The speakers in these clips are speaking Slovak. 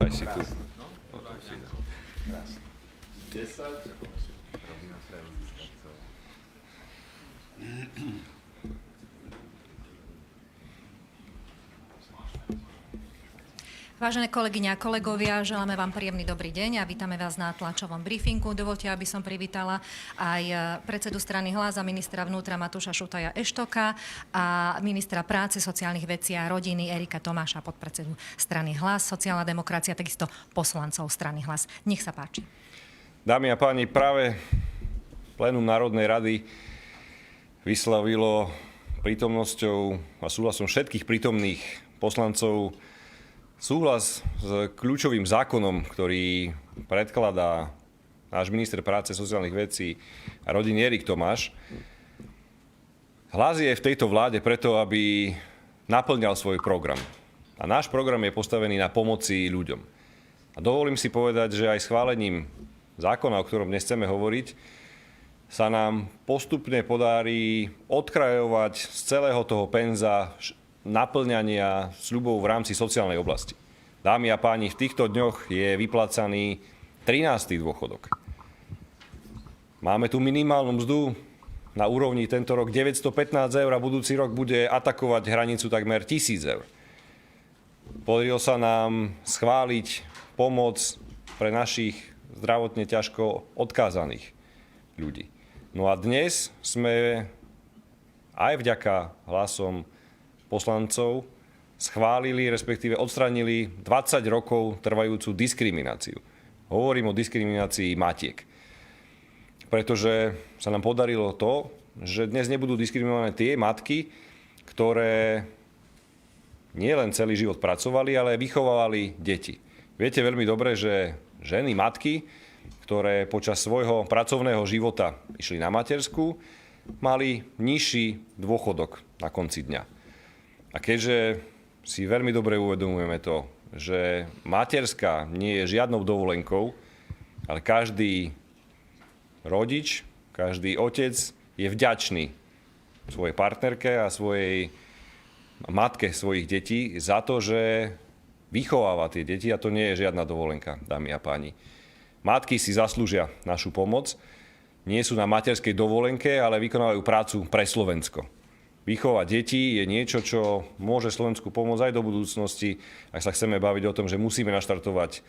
Daj si tu. 10. Vážené kolegyne a kolegovia, želáme vám príjemný dobrý deň a vítame vás na tlačovom briefingu. Dovoľte, aby som privítala aj predsedu strany Hlas a ministra vnútra Matúša Šutaja Eštoka a ministra práce, sociálnych vecí a rodiny Erika Tomáša, podpredsedu strany Hlas, sociálna demokracia, takisto poslancov strany Hlas. Nech sa páči. Dámy a páni, práve plénum Národnej rady vyslovilo prítomnosťou a súhlasom všetkých prítomných poslancov súhlas s kľúčovým zákonom, ktorý predkladá náš minister práce, sociálnych vecí a rodiny Erik Tomáš. Hlas je v tejto vláde preto, aby naplňal svoj program. A náš program je postavený na pomoci ľuďom. A dovolím si povedať, že aj schválením zákona, o ktorom dnes chceme hovoriť, sa nám postupne podarí odkrajovať z celého toho penza naplňania sľubov v rámci sociálnej oblasti. Dámy a páni, v týchto dňoch je vyplácaný 13. dôchodok. Máme tu minimálnu mzdu na úrovni tento rok 915 eur a budúci rok bude atakovať hranicu takmer 1000 eur. Podarilo sa nám schváliť pomoc pre našich zdravotne ťažko odkázaných ľudí. No a dnes sme aj vďaka hlasom poslancov schválili, respektíve odstránili 20 rokov trvajúcu diskrimináciu. Hovorím o diskriminácii matiek. Pretože sa nám podarilo to, že dnes nebudú diskriminované tie matky, ktoré nielen celý život pracovali, ale vychovávali deti. Viete veľmi dobre, že ženy, matky, ktoré počas svojho pracovného života išli na matersku, mali nižší dôchodok na konci dňa. A keďže si veľmi dobre uvedomujeme to, že materská nie je žiadnou dovolenkou, ale každý rodič, každý otec je vďačný svojej partnerke a svojej matke svojich detí za to, že vychováva tie deti a to nie je žiadna dovolenka, dámy a páni. Matky si zaslúžia našu pomoc, nie sú na materskej dovolenke, ale vykonávajú prácu pre Slovensko. Vychovať deti je niečo, čo môže Slovensku pomôcť aj do budúcnosti, ak sa chceme baviť o tom, že musíme naštartovať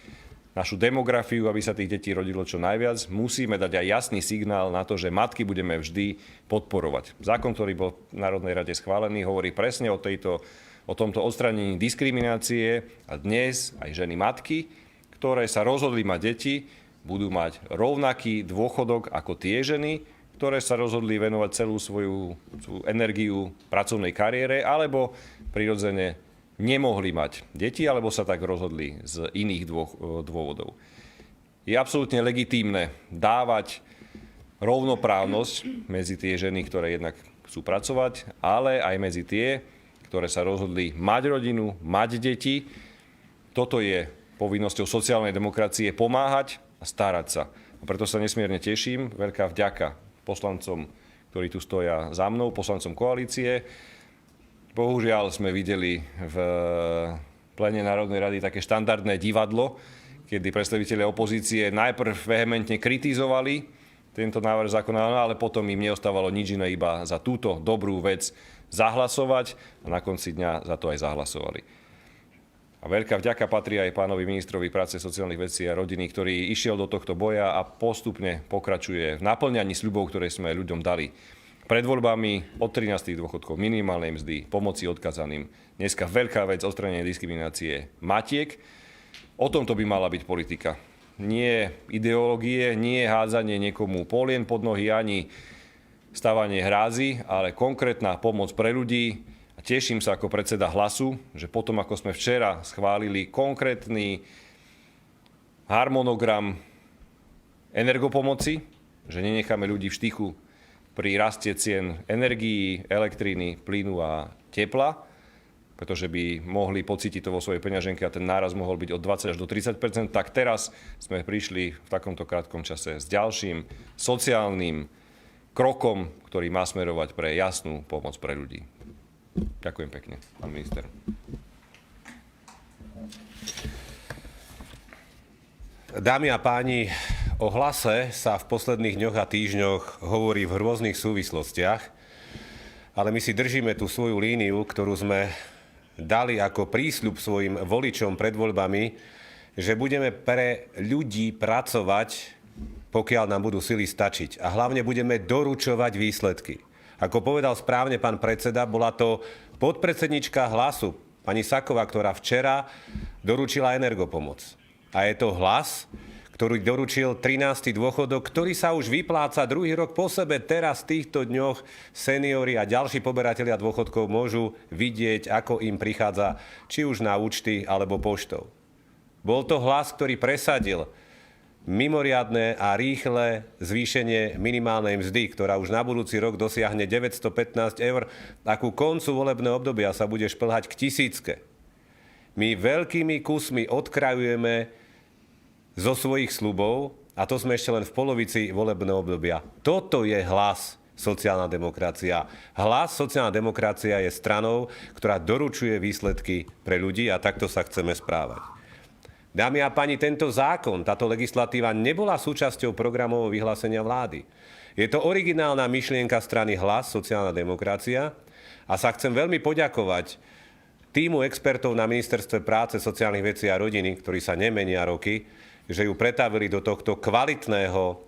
našu demografiu, aby sa tých detí rodilo čo najviac. Musíme dať aj jasný signál na to, že matky budeme vždy podporovať. Zákon, ktorý bol v Národnej rade schválený, hovorí presne o tomto odstránení diskriminácie a dnes aj ženy matky, ktoré sa rozhodli mať deti, budú mať rovnaký dôchodok ako tie ženy, ktoré sa rozhodli venovať celú svoju energiu pracovnej kariére, alebo prirodzene nemohli mať deti, alebo sa tak rozhodli z iných dôvodov. Je absolútne legitímne dávať rovnoprávnosť medzi tie ženy, ktoré jednak chcú pracovať, ale aj medzi tie, ktoré sa rozhodli mať rodinu, mať deti. Toto je povinnosťou sociálnej demokracie pomáhať a starať sa. A preto sa nesmierne teším. Veľká vďaka poslancom, ktorí tu stoja za mnou, poslancom koalície. Bohužiaľ sme videli v pléne Národnej rady také štandardné divadlo, kedy predstavitelia opozície najprv vehementne kritizovali tento návrh zákona, ale potom im neostávalo nič iné, iba za túto dobrú vec zahlasovať a na konci dňa za to aj zahlasovali. A veľká vďaka patrí aj pánovi ministrovi práce, sociálnych vecí a rodiny, ktorý išiel do tohto boja a postupne pokračuje v naplňaní sľubov, ktoré sme ľuďom dali. Pred voľbami od 13. dôchodkov, minimálnej mzdy, pomoci odkazaným. Dneska veľká vec, odstránenie diskriminácie matiek. O tomto by mala byť politika. Nie ideológie, nie hádzanie niekomu polien pod nohy, ani stavanie hrázy, ale konkrétna pomoc pre ľudí. A teším sa ako predseda Hlasu, že potom, ako sme včera schválili konkrétny harmonogram energopomoci, že nenecháme ľudí v štychu pri raste cien energií, elektriny, plynu a tepla, pretože by mohli pocítiť to vo svojej peňaženke a ten náraz mohol byť od 20 až do 30%, tak teraz sme prišli v takomto krátkom čase s ďalším sociálnym krokom, ktorý má smerovať pre jasnú pomoc pre ľudí. Ďakujem pekne, pán minister. Dámy a páni, o Hlase sa v posledných dňoch a týždňoch hovorí v rôznych súvislostiach, ale my si držíme tú svoju líniu, ktorú sme dali ako prísľub svojim voličom pred voľbami, že budeme pre ľudí pracovať, pokiaľ nám budú sily stačiť. A hlavne budeme doručovať výsledky. Ako povedal správne pán predseda, bola to podpredsednička Hlasu, pani Saková, ktorá včera doručila energopomoc. A je to Hlas, ktorý doručil 13. dôchodok, ktorý sa už vypláca druhý rok po sebe. Teraz v týchto dňoch seniori a ďalší poberatelia dôchodkov môžu vidieť, ako im prichádza či už na účty alebo poštou. Bol to Hlas, ktorý presadil mimoriadne a rýchle zvýšenie minimálnej mzdy, ktorá už na budúci rok dosiahne 915 eur a ku koncu volebného obdobia sa bude šplhať k 1000. My veľkými kusmi odkrajujeme zo svojich sľubov a to sme ešte len v polovici volebného obdobia. Toto je Hlas, sociálna demokracia. Hlas, sociálna demokracia je stranou, ktorá doručuje výsledky pre ľudí a takto sa chceme správať. Dámy a páni, tento zákon, táto legislatíva nebola súčasťou programového vyhlásenia vlády. Je to originálna myšlienka strany Hlas, sociálna demokracia a sa chcem veľmi poďakovať týmu expertov na Ministerstve práce, sociálnych vecí a rodiny, ktorí sa nemenia roky, že ju pretavili do tohto kvalitného,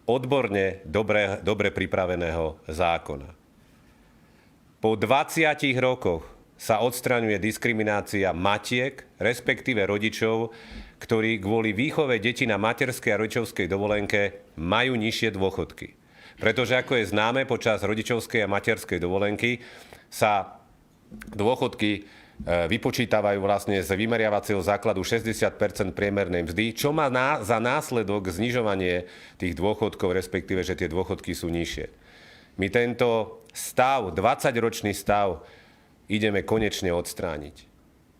odborne dobre pripraveného zákona. Po 20 rokoch sa odstraňuje diskriminácia matiek, respektíve rodičov, ktorí kvôli výchove detí na materskej a rodičovskej dovolenke majú nižšie dôchodky. Pretože, ako je známe, počas rodičovskej a materskej dovolenky sa dôchodky vypočítavajú vlastne z vymeriavacieho základu 60% priemernej mzdy, čo má za následok znižovanie tých dôchodkov, respektíve, že tie dôchodky sú nižšie. My tento stav, 20-ročný stav, ideme konečne odstrániť.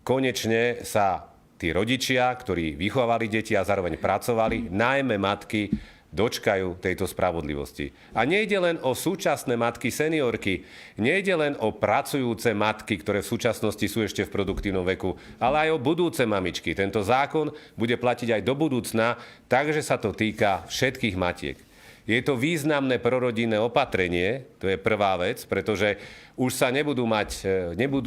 Konečne sa tí rodičia, ktorí vychovávali deti a zároveň pracovali, najmä matky, dočkajú tejto spravodlivosti. A nejde len o súčasné matky seniorky, nejde len o pracujúce matky, ktoré v súčasnosti sú ešte v produktívnom veku, ale aj o budúce mamičky. Tento zákon bude platiť aj do budúcna, takže sa to týka všetkých matiek. Je to významné prorodinné opatrenie, to je prvá vec, pretože už sa nebudú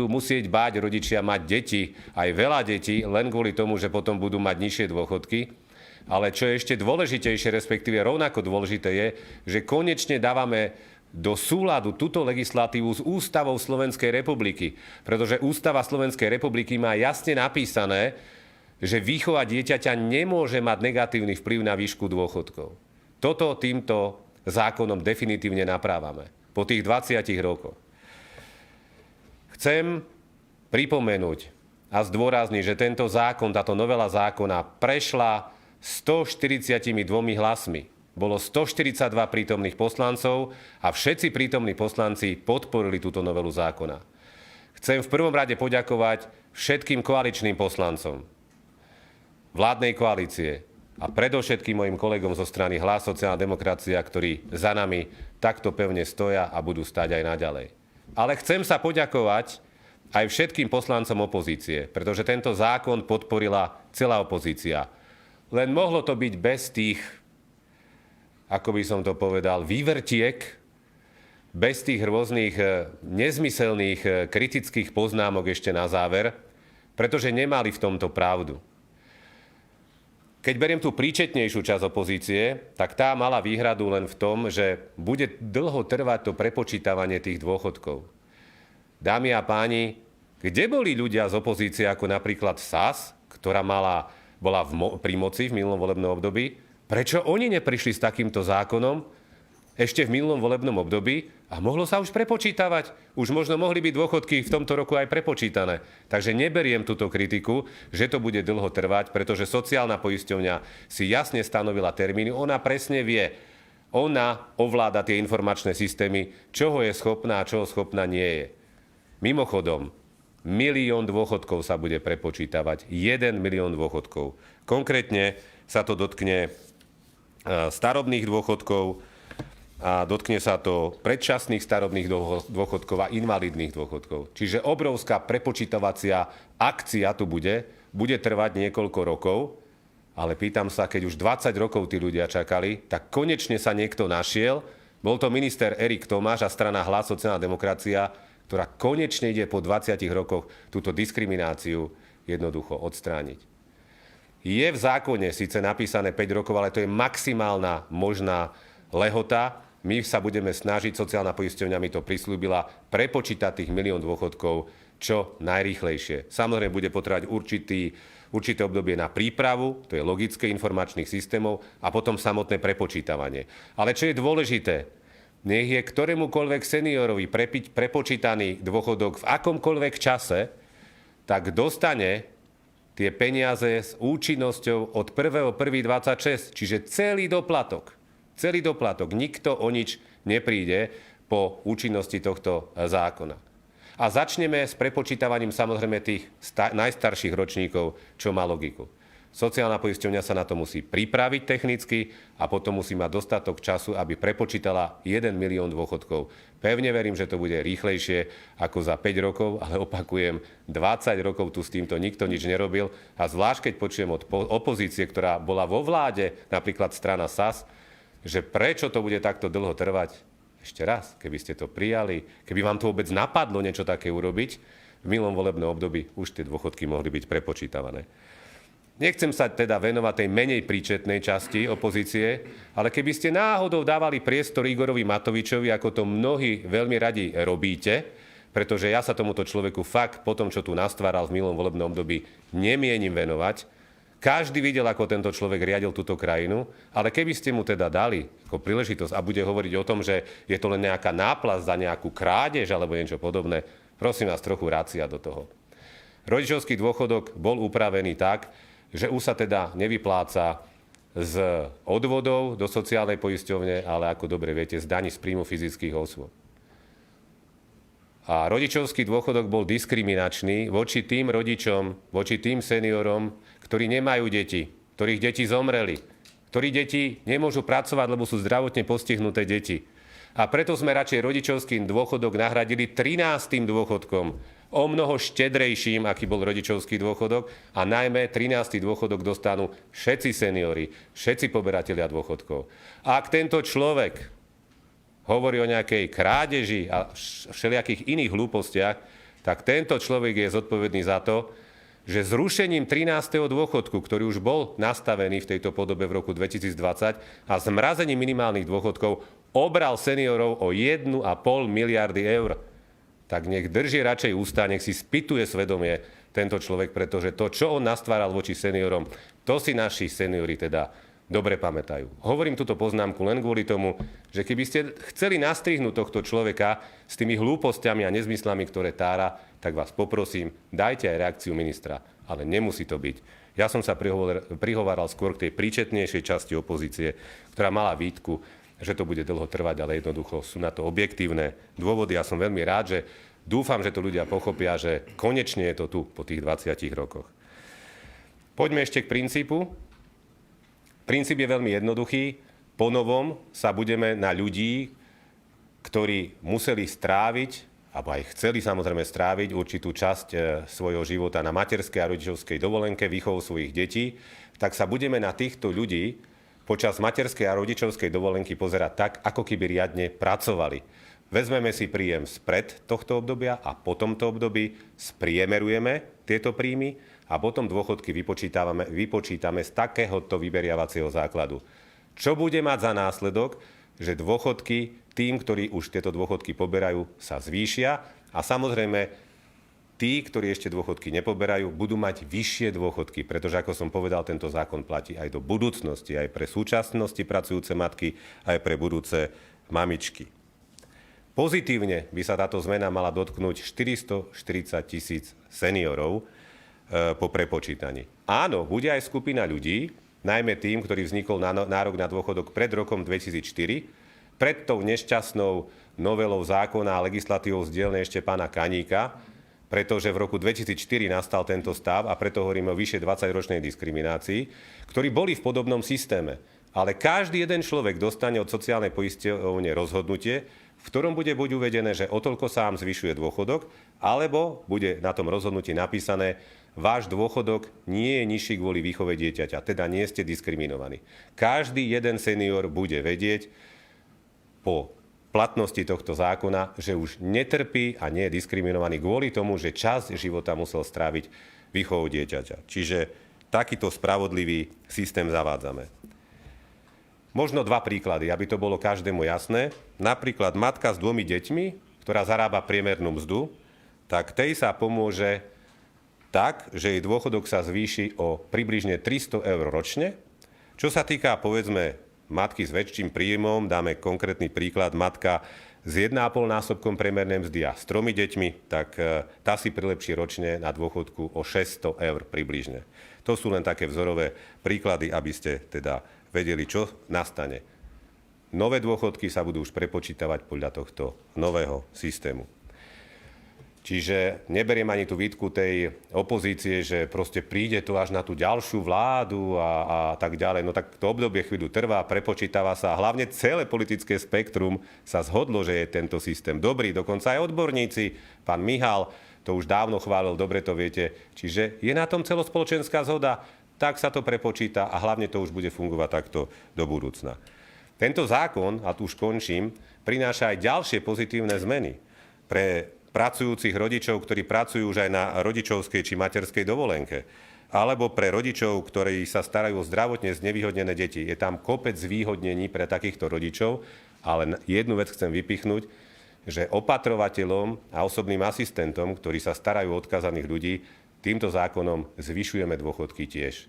musieť báť rodičia mať deti, aj veľa detí, len kvôli tomu, že potom budú mať nižšie dôchodky. Ale čo je ešte dôležitejšie, respektíve rovnako dôležité je, že konečne dávame do súladu túto legislatívu s Ústavou Slovenskej republiky. Pretože Ústava Slovenskej republiky má jasne napísané, že výchova dieťaťa nemôže mať negatívny vplyv na výšku dôchodkov. Toto týmto zákonom definitívne naprávame po tých 20 rokoch. Chcem pripomenúť a zdôrazniť, že tento zákon, táto novela zákona prešla 142 hlasmi. Bolo 142 prítomných poslancov a všetci prítomní poslanci podporili túto novelu zákona. Chcem v prvom rade poďakovať všetkým koaličným poslancom vládnej koalície a predovšetkým mojim kolegom zo strany Hlas, sociálna demokracia, ktorí za nami takto pevne stoja a budú stať aj naďalej. Ale chcem sa poďakovať aj všetkým poslancom opozície, pretože tento zákon podporila celá opozícia. Len mohlo to byť bez tých, ako by som to povedal, vývrtiek, bez tých rôznych nezmyselných kritických poznámok ešte na záver, pretože nemali v tomto pravdu. Keď beriem tú príčetnejšiu časť opozície, tak tá mala výhradu len v tom, že bude dlho trvať to prepočítavanie tých dôchodkov. Dámy a páni, kde boli ľudia z opozície, ako napríklad SAS, ktorá bola pri moci v minulom volebnom období? Prečo oni neprišli s takýmto zákonom ešte v minulom volebnom období a mohlo sa už prepočítavať? Už možno mohli byť dôchodky v tomto roku aj prepočítané. Takže neberiem túto kritiku, že to bude dlho trvať, pretože sociálna poisťovňa si jasne stanovila termíny. Ona presne vie, ona ovláda tie informačné systémy, čoho je schopná a čoho schopná nie je. Mimochodom, 1 milión dôchodkov sa bude prepočítavať. 1 milión dôchodkov. Konkrétne sa to dotkne starobných dôchodkov a dotkne sa to predčasných starobných dôchodkov a invalidných dôchodkov. Čiže obrovská prepočítavacia akcia tu bude trvať niekoľko rokov, Ale pýtam sa, keď už 20 rokov tí ľudia čakali, tak konečne sa niekto našiel. Bol to minister Erik Tomáš a strana Hlas, sociálna demokracia, ktorá konečne ide po 20 rokoch túto diskrimináciu jednoducho odstrániť. Je v zákone síce napísané 5 rokov, ale to je maximálna možná lehota. My sa budeme snažiť, sociálna poisťovňa mi to prislúbila, prepočítať tých 1 000 000 dôchodkov čo najrýchlejšie. Samozrejme bude potrebovať určité obdobie na prípravu, to je logické, informačných systémov a potom samotné prepočítavanie. Ale čo je dôležité, nech je ktorémukoľvek seniorovi prepočítaný dôchodok v akomkoľvek čase, tak dostane tie peniaze s účinnosťou od 1.1.26, čiže celý doplatok. Celý doplatok. Nikto o nič nepríde po účinnosti tohto zákona. A začneme s prepočítavaním samozrejme tých najstarších ročníkov, čo má logiku. Sociálna poisťovňa sa na to musí pripraviť technicky a potom musí mať dostatok času, aby prepočítala 1 000 000 dôchodkov. Pevne verím, že to bude rýchlejšie ako za 5 rokov, ale opakujem, 20 rokov tu s týmto nikto nič nerobil a zvlášť keď počujem od opozície, ktorá bola vo vláde, napríklad strana SAS, že prečo to bude takto dlho trvať. Ešte raz, keby ste to prijali, keby vám to vôbec napadlo niečo také urobiť, v minulom volebnom období už tie dôchodky mohli byť prepočítavané. Nechcem sa teda venovať tej menej príčetnej časti opozície, ale keby ste náhodou dávali priestor Igorovi Matovičovi, ako to mnohí veľmi radi robíte, pretože ja sa tomuto človeku fakt po tom, čo tu nastváral v minulom volebnom období, nemienim venovať. Každý videl, ako tento človek riadil túto krajinu, ale keby ste mu teda dali ako príležitosť a bude hovoriť o tom, že je to len nejaká náplasť za nejakú krádež alebo niečo podobné, prosím vás, trochu rácia do toho. Rodičovský dôchodok bol upravený tak, že už sa teda nevypláca z odvodov do sociálnej poisťovne, ale ako dobre viete, z daní z príjmu fyzických osôb. A rodičovský dôchodok bol diskriminačný voči tým rodičom, voči tým seniorom, ktorí nemajú deti, ktorých deti zomreli, ktorí deti nemôžu pracovať, lebo sú zdravotne postihnuté deti. A preto sme radšej rodičovský dôchodok nahradili 13. dôchodkom, o mnoho štedrejším, aký bol rodičovský dôchodok, a najmä 13. dôchodok dostanú všetci seniori, všetci poberatelia dôchodkov. A ak tento človek hovorí o nejakej krádeži a všelijakých iných hlúpostiach, tak tento človek je zodpovedný za to, že zrušením 13. dôchodku, ktorý už bol nastavený v tejto podobe v roku 2020 a zmrazením minimálnych dôchodkov obral seniorov o 1,5 miliardy eur. Tak nech drží radšej ústa, nech si spytuje svedomie tento človek, pretože to, čo on nastváral voči seniorom, to si naši seniori teda dobre pamätajú. Hovorím túto poznámku len kvôli tomu, že keby ste chceli nastrihnúť tohto človeka s tými hlúpostiami a nezmyslami, ktoré tára, tak vás poprosím, dajte aj reakciu ministra, ale nemusí to byť. Ja som sa prihováral skôr k tej príčetnejšej časti opozície, ktorá mala výtku, že to bude dlho trvať, ale jednoducho sú na to objektívne dôvody. Ja som veľmi rád, že dúfam, že to ľudia pochopia, že konečne je to tu po tých 20 rokoch. Poďme ešte k princípu. Princíp je veľmi jednoduchý. Po novom sa budeme na ľudí, ktorí museli stráviť, alebo aj chceli samozrejme stráviť určitú časť svojho života na materskej a rodičovskej dovolenke, výchovu svojich detí, tak sa budeme na týchto ľudí počas materskej a rodičovskej dovolenky pozerať tak, ako keby riadne pracovali. Vezmeme si príjem spred tohto obdobia a po tomto období spriemerujeme tieto príjmy a potom dôchodky vypočítame z takéhoto vyberiavacieho základu. Čo bude mať za následok, že dôchodky tým, ktorí už tieto dôchodky poberajú, sa zvýšia a samozrejme tí, ktorí ešte dôchodky nepoberajú, budú mať vyššie dôchodky, pretože, ako som povedal, tento zákon platí aj do budúcnosti, aj pre súčasnosti pracujúce matky, aj pre budúce mamičky. Pozitívne by sa táto zmena mala dotknúť 440 000 seniorov po prepočítaní. Áno, bude aj skupina ľudí, najmä tým, ktorý vznikol nárok na dôchodok pred rokom 2004, pred tou nešťastnou novelou zákona a legislatívou z dielne ešte pána Kaníka, pretože v roku 2004 nastal tento stav a preto hovoríme o vyššie 20-ročnej diskriminácii, ktorí boli v podobnom systéme. Ale každý jeden človek dostane od sociálnej poisťovne rozhodnutie, v ktorom bude buď uvedené, že o toľko sa vám zvyšuje dôchodok, alebo bude na tom rozhodnutí napísané, váš dôchodok nie je nižší kvôli výchove dieťaťa, teda nie ste diskriminovaní. Každý jeden senior bude vedieť po platnosti tohto zákona, že už netrpí a nie je diskriminovaný kvôli tomu, že časť života musel stráviť výchovou dieťaťa. Čiže takýto spravodlivý systém zavádzame. Možno dva príklady, aby to bolo každému jasné. Napríklad matka s 2 deťmi, ktorá zarába priemernú mzdu, tak tej sa pomôže tak, že jej dôchodok sa zvýši o približne 300 eur ročne. Čo sa týka, povedzme, matky s väčším príjmom, dáme konkrétny príklad, matka s 1,5 násobkom priemernej mzdy a s 3 deťmi, tak tá si prilepší ročne na dôchodku o 600 eur približne. To sú len také vzorové príklady, aby ste teda vedeli, čo nastane. Nové dôchodky sa budú už prepočítavať podľa tohto nového systému. Čiže neberiem ani tú výtku tej opozície, že proste príde to až na tú ďalšiu vládu a tak ďalej. No tak to obdobie chvíľu trvá, prepočítava sa a hlavne celé politické spektrum sa zhodlo, že je tento systém dobrý. Dokonca aj odborníci, pán Mihal, to už dávno chválil, dobre to viete. Čiže je na tom celospoločenská zhoda, tak sa to prepočíta a hlavne to už bude fungovať takto do budúcna. Tento zákon, a tu už končím, prináša aj ďalšie pozitívne zmeny pre pracujúcich rodičov, ktorí pracujú už aj na rodičovskej či materskej dovolenke, alebo pre rodičov, ktorí sa starajú o zdravotne znevýhodnené deti. Je tam kopec zvýhodnení pre takýchto rodičov, ale jednu vec chcem vypichnúť, že opatrovateľom a osobným asistentom, ktorí sa starajú o odkázaných ľudí, týmto zákonom zvyšujeme dôchodky tiež.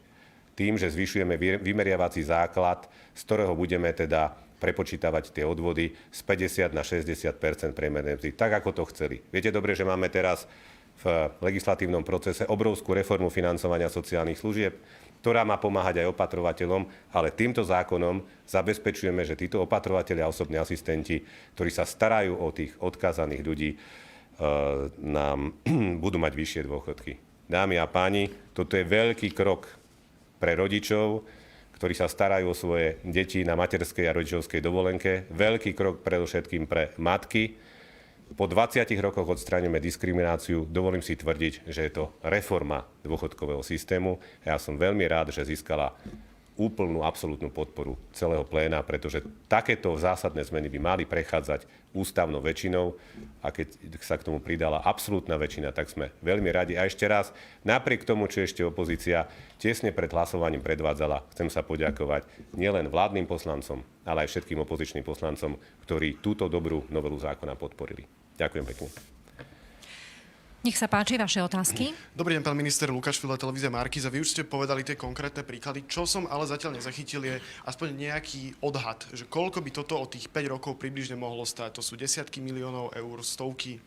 Tým, že zvyšujeme vymeriavací základ, z ktorého budeme teda prepočítavať tie odvody z 50 na 60 priemernej mzdy, tak ako to chceli. Viete dobre, že máme teraz v legislatívnom procese obrovskú reformu financovania sociálnych služieb, ktorá má pomáhať aj opatrovateľom, ale týmto zákonom zabezpečujeme, že títo opatrovatelia a osobní asistenti, ktorí sa starajú o tých odkázaných ľudí, nám budú mať vyššie dôchodky. Dámy a páni, toto je veľký krok pre rodičov, ktorí sa starajú o svoje deti na materskej a rodičovskej dovolenke. Veľký krok predovšetkým pre matky. Po 20 rokoch odstránime diskrimináciu. Dovolím si tvrdiť, že je to reforma dôchodkového systému. Ja som veľmi rád, že získala úplnú, absolútnu podporu celého pléna, pretože takéto zásadné zmeny by mali prechádzať ústavnou väčšinou a keď sa k tomu pridala absolútna väčšina, tak sme veľmi radi. A ešte raz, napriek tomu, čo ešte opozícia tesne pred hlasovaním predvádzala, chcem sa poďakovať nielen vládnym poslancom, ale aj všetkým opozičným poslancom, ktorí túto dobrú novelu zákona podporili. Ďakujem pekne. Nech sa páči, vaše otázky. Dobrý deň, pán minister, Lukáš Fila, televízia Markíza. Vy už ste povedali tie konkrétne príklady. Čo som ale zatiaľ nezachytil je aspoň nejaký odhad, že koľko by toto o tých 5 rokov približne mohlo stáť. To sú desiatky miliónov eur, stovky.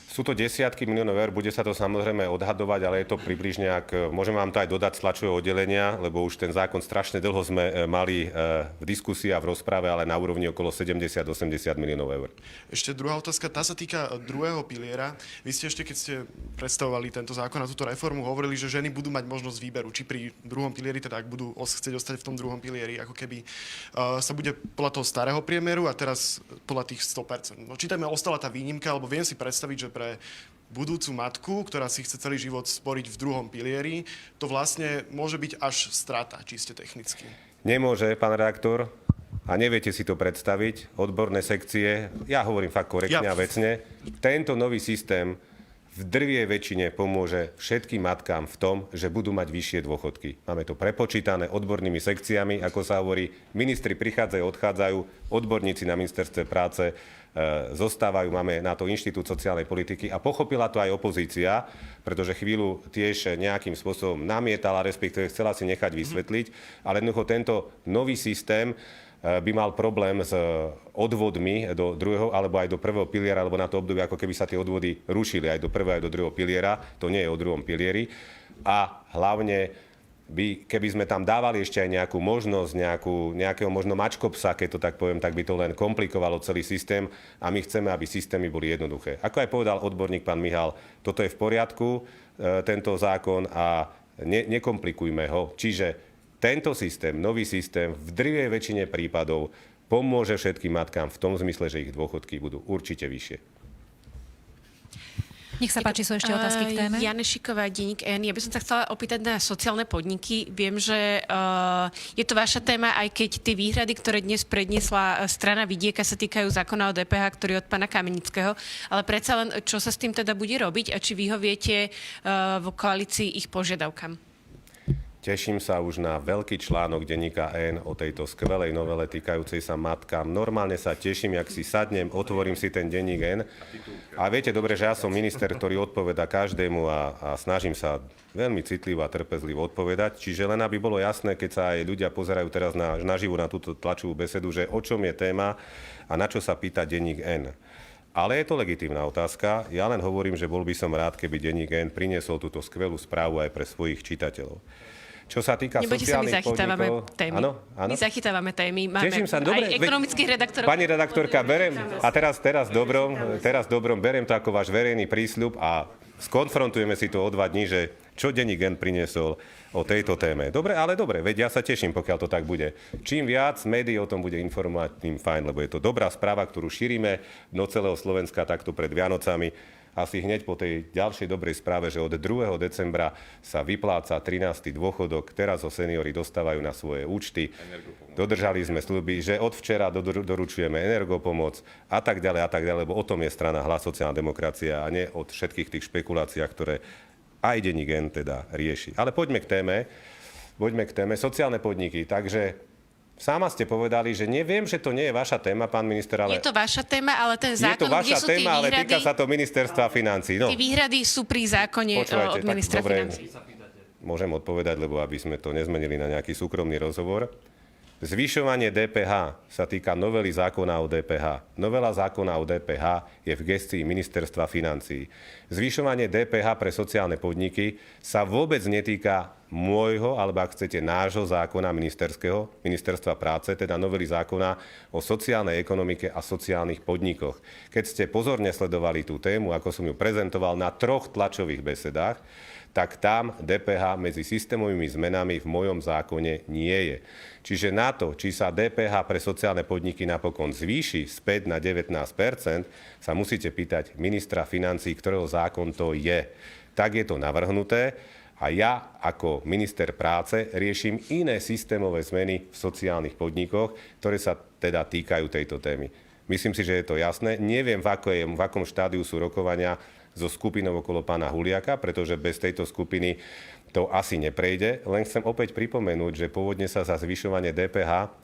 Sú to desiatky miliónov eur, bude sa to samozrejme odhadovať, ale je to približne, môžem vám to aj dodať z tlačového oddelenia, lebo už ten zákon strašne dlho sme mali v diskusii a v rozprave, ale na úrovni okolo 70-80 miliónov eur. Ešte druhá otázka, tá sa týka druhého piliera. Vy ste ešte, keď ste predstavovali tento zákon a túto reformu, hovorili, že ženy budú mať možnosť výberu, či pri druhom pilieri, teda ak budú chcieť ostať v tom druhom pilieri, ako keby sa bude podľa toho starého priemeru a teraz podľa tých 100%. No, či tam ostala tá výnimka, alebo viem si predstaviť, že pre budúcu matku, ktorá si chce celý život sporiť v druhom pilieri, to vlastne môže byť až strata, čiste technicky. Nemôže, pán redaktor, a neviete si to predstaviť, odborné sekcie, ja hovorím fakt korektne a vecne, tento nový systém v drvivej väčšine pomôže všetkým matkám v tom, že budú mať vyššie dôchodky. Máme to prepočítané odbornými sekciami, ako sa hovorí, ministri prichádzajú, odchádzajú, odborníci na ministerstve práce zostávajú, máme na to Inštitút sociálnej politiky a pochopila to aj opozícia, pretože chvíľu tiež nejakým spôsobom namietala, respektíve chcela si nechať vysvetliť, ale jednoducho tento nový systém by mal problém s odvodmi do druhého alebo aj do prvého piliera, alebo na to obdobie, ako keby sa tie odvody rušili aj do prvého, aj do druhého piliera. To nie je o druhom pilieri. A hlavne, keby sme tam dávali ešte aj nejakú možnosť, nejakého možno mačkopsa, keď to tak poviem, tak by to len komplikovalo celý systém a my chceme, aby systémy boli jednoduché. Ako aj povedal odborník pán Mihal, toto je v poriadku, tento zákon a nekomplikujme ho. Čiže tento systém, nový systém v drvivej väčšine prípadov pomôže všetkým matkám v tom zmysle, že ich dôchodky budú určite vyššie. Nech sa páči, sú ešte otázky k téme. Janešíková, denník N. Ja by som sa chcela opýtať na sociálne podniky. Viem, že je to vaša téma, aj keď tie výhrady, ktoré dnes predniesla strana Vidieka, sa týkajú zákona o DPH, ktorý je od pána Kamenického. Ale predsa len, čo sa s tým teda bude robiť a či vyhoviete v koalícii ich požiadavkám? Teším sa už na veľký článok denníka N o tejto skvelej novele týkajúcej sa matkám. Normálne sa teším, jak si sadnem, otvorím si ten denník N. A viete dobre, že ja som minister, ktorý odpoveda každému a snažím sa veľmi citlivo a trpezlivo odpovedať. Čiže len aby bolo jasné, keď sa aj ľudia pozerajú teraz naživo na túto tlačovú besedu, že o čom je téma a na čo sa pýta denník N. Ale je to legitímna otázka. Ja len hovorím, že bol by som rád, keby denník N priniesol túto skvelú správu aj pre svojich čitateľov. Čo sa týka sociálnych podnikov... Témy. Áno? My zachytávame témy. Máme Teším sa, dobre. aj ekonomických redaktorov. Pani redaktorka, berem, a teraz dobrom, berem to ako váš verejný prísľub a skonfrontujeme si to o 2 dní, že čo denník N priniesol o tejto téme. Dobre, veď ja sa teším, pokiaľ to tak bude. Čím viac médií o tom bude informovať, tým fajn, lebo je to dobrá správa, ktorú šírime do celého Slovenska takto pred Vianocami. Asi hneď po tej ďalšej dobrej správe, že od 2. decembra sa vypláca 13. dôchodok, teraz ho seniori dostávajú na svoje účty. Dodržali sme sľuby, že od včera doručujeme energopomoc a tak ďalej, lebo o tom je strana Hlas sociálna demokracia a nie od všetkých tých špekuláciách, ktoré aj denník N teda rieši. Ale poďme k téme. Sociálne podniky. Takže sama ste povedali, že neviem, že to nie je vaša téma, pán minister, ale... Je to vaša téma, ale ten zákon, je to vaša kde sú tie téma, ale výhrady... týka sa to ministerstva financií. No. Tie výhrady sú pri zákone od ministra financií. Môžem odpovedať, lebo aby sme to nezmenili na nejaký súkromný rozhovor. Zvyšovanie DPH sa týka novely zákona o DPH. Novela zákona o DPH je v gestii ministerstva financií. Zvyšovanie DPH pre sociálne podniky sa vôbec netýka môjho, alebo ak chcete, nášho zákona ministerstva práce, teda novely zákona o sociálnej ekonomike a sociálnych podnikoch. Keď ste pozorne sledovali tú tému, ako som ju prezentoval na 3 tlačových besedách, tak tam DPH medzi systémovými zmenami v mojom zákone nie je. Čiže na to, či sa DPH pre sociálne podniky napokon zvýši späť na 19%, sa musíte pýtať ministra financií, ktorého zákon to je. Tak je to navrhnuté a ja ako minister práce riešim iné systémové zmeny v sociálnych podnikoch, ktoré sa teda týkajú tejto témy. Myslím si, že je to jasné. Neviem, v akom štádiu sú rokovania so skupinou okolo pána Huliaka, pretože bez tejto skupiny to asi neprejde. Len chcem opäť pripomenúť, že pôvodne sa za zvyšovanie DPH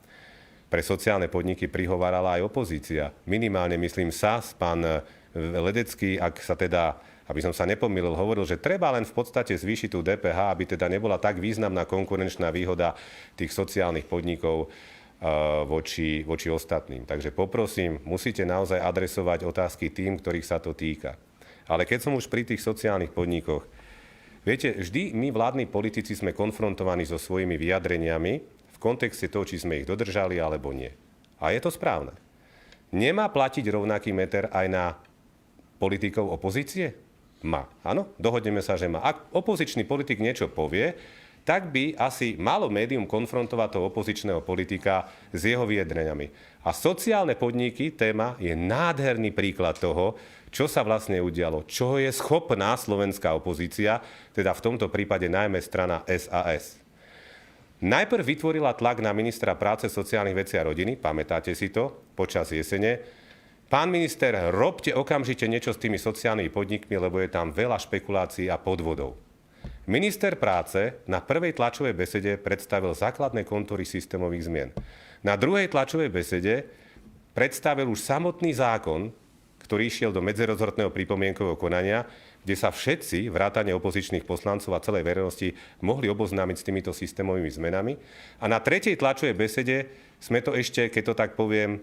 pre sociálne podniky prihovárala aj opozícia. Minimálne, myslím, pán Ledecký, ak sa teda, aby som sa nepomýlil, hovoril, že treba len v podstate zvýšiť tú DPH, aby teda nebola tak významná konkurenčná výhoda tých sociálnych podnikov voči ostatným. Takže poprosím, musíte naozaj adresovať otázky tým, ktorých sa to týka. Ale keď som už pri tých sociálnych podnikoch, viete, vždy my vládni politici sme konfrontovaní so svojimi vyjadreniami v kontexte toho, či sme ich dodržali alebo nie. A je to správne. Nemá platiť rovnaký meter aj na politikov opozície? Má. Áno, dohodneme sa, že má. Ak opozičný politik niečo povie, tak by asi malo médium konfrontovať toho opozičného politika s jeho vyjadreniami. A sociálne podniky, téma, je nádherný príklad toho, čo sa vlastne udialo, čo je schopná slovenská opozícia, teda v tomto prípade najmä strana SAS. Najprv vytvorila tlak na ministra práce, sociálnych vecí a rodiny, pamätáte si to, počas jesene. Pán minister, robte okamžite niečo s tými sociálnymi podnikmi, lebo je tam veľa špekulácií a podvodov. Minister práce na prvej tlačovej besede predstavil základné kontúry systémových zmien. Na druhej tlačovej besede predstavil už samotný zákon, ktorý išiel do medzirezortného pripomienkového konania, kde sa všetci, vrátane opozičných poslancov a celej verejnosti, mohli oboznámiť s týmito systémovými zmenami. A na tretej tlačovej besede sme to ešte, keď to tak poviem,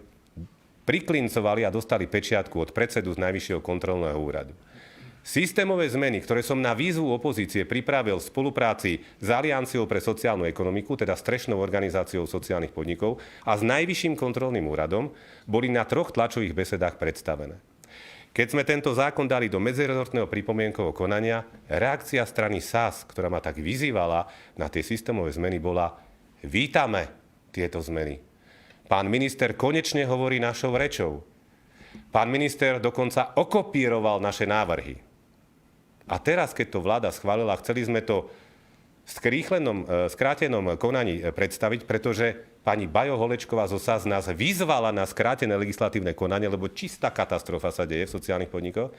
priklincovali a dostali pečiatku od predsedu z Najvyššieho kontrolného úradu. Systémové zmeny, ktoré som na výzvu opozície pripravil v spolupráci s Alianciou pre sociálnu ekonomiku, teda strešnou organizáciou sociálnych podnikov a s Najvyšším kontrolným úradom, boli na 3 tlačových besedách predstavené. Keď sme tento zákon dali do medzirezortného pripomienkového konania, reakcia strany SAS, ktorá ma tak vyzývala na tie systémové zmeny, bola: vítame tieto zmeny. Pán minister konečne hovorí našou rečou. Pán minister dokonca okopíroval naše návrhy. A teraz, keď to vláda schválila, chceli sme to v skrátenom konaní predstaviť, pretože pani Bajo Holečková zo SAS nás vyzvala na skrátené legislatívne konanie, lebo čistá katastrofa sa deje v sociálnych podnikoch,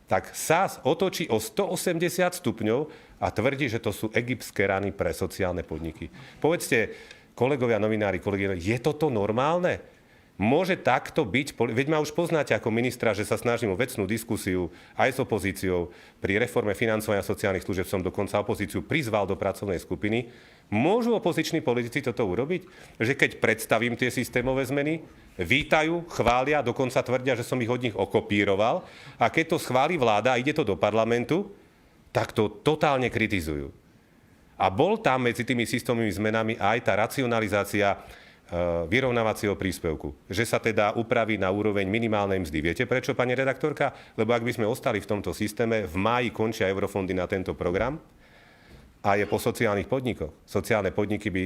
tak SAS otočí o 180 stupňov a tvrdí, že to sú egyptské rany pre sociálne podniky. Povedzte, kolegovia novinári, je toto normálne? Môže takto byť? Veď ma už poznáte ako ministra, že sa snažím o vecnú diskusiu aj s opozíciou. Pri reforme financovania sociálnych služieb som dokonca opozíciu prizval do pracovnej skupiny. Môžu opoziční politici toto urobiť? Že keď predstavím tie systémové zmeny, vítajú, chvália, dokonca tvrdia, že som ich od nich okopíroval. A keď to schváli vláda a ide to do parlamentu, tak to totálne kritizujú. A bol tam medzi tými systémovými zmenami aj tá racionalizácia vyrovnávacieho príspevku. Že sa teda upraví na úroveň minimálnej mzdy. Viete prečo, pani redaktorka? Lebo ak by sme ostali v tomto systéme, v máji končia eurofondy na tento program a je po sociálnych podnikoch. Sociálne podniky by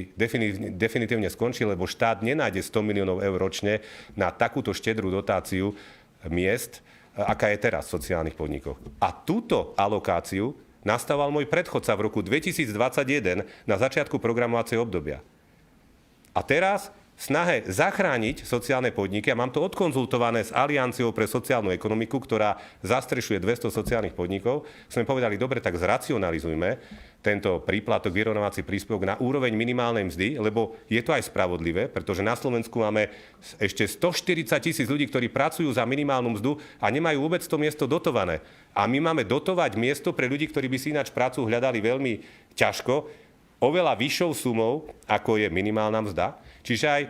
definitívne skončili, lebo štát nenájde 100 miliónov eur ročne na takúto štedrú dotáciu miest, aká je teraz v sociálnych podnikoch. A túto alokáciu nastával môj predchodca v roku 2021 na začiatku programovacieho obdobia. A teraz v snahe zachrániť sociálne podniky, a mám to odkonzultované s Alianciou pre sociálnu ekonomiku, ktorá zastrešuje 200 sociálnych podnikov, sme povedali, dobre, tak zracionalizujme tento príplatok, vyrovnávací príspevok na úroveň minimálnej mzdy, lebo je to aj spravodlivé, pretože na Slovensku máme ešte 140 000 ľudí, ktorí pracujú za minimálnu mzdu a nemajú vôbec to miesto dotované. A my máme dotovať miesto pre ľudí, ktorí by si ináč prácu hľadali veľmi ťažko, oveľa vyššou sumou, ako je minimálna mzda. Čiže aj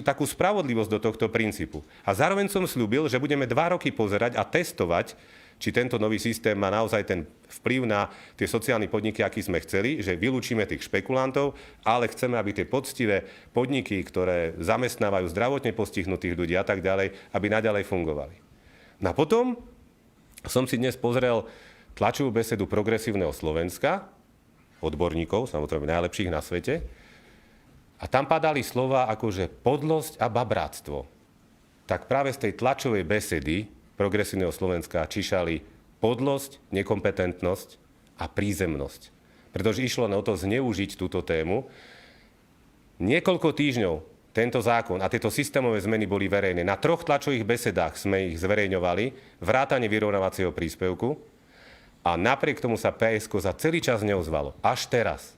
takú spravodlivosť do tohto princípu. A zároveň som sľúbil, že budeme 2 roky pozerať a testovať, či tento nový systém má naozaj ten vplyv na tie sociálne podniky, aký sme chceli, že vylúčime tých špekulantov, ale chceme, aby tie poctivé podniky, ktoré zamestnávajú zdravotne postihnutých ľudí a tak ďalej, aby naďalej fungovali. No a potom som si dnes pozrel tlačovú besedu Progresívneho Slovenska, odborníkov, samozrejme najlepších na svete. A tam padali slova ako, že podlosť a babráctvo. Tak práve z tej tlačovej besedy Progresívneho Slovenska čišali podlosť, nekompetentnosť a prízemnosť. Pretože išlo na to zneužiť túto tému. Niekoľko týždňov tento zákon a tieto systémové zmeny boli verejné. Na 3 tlačových besedách sme ich zverejňovali, vrátane vyrovnávacieho príspevku. A napriek tomu sa PSK za celý čas neozvalo. Až teraz.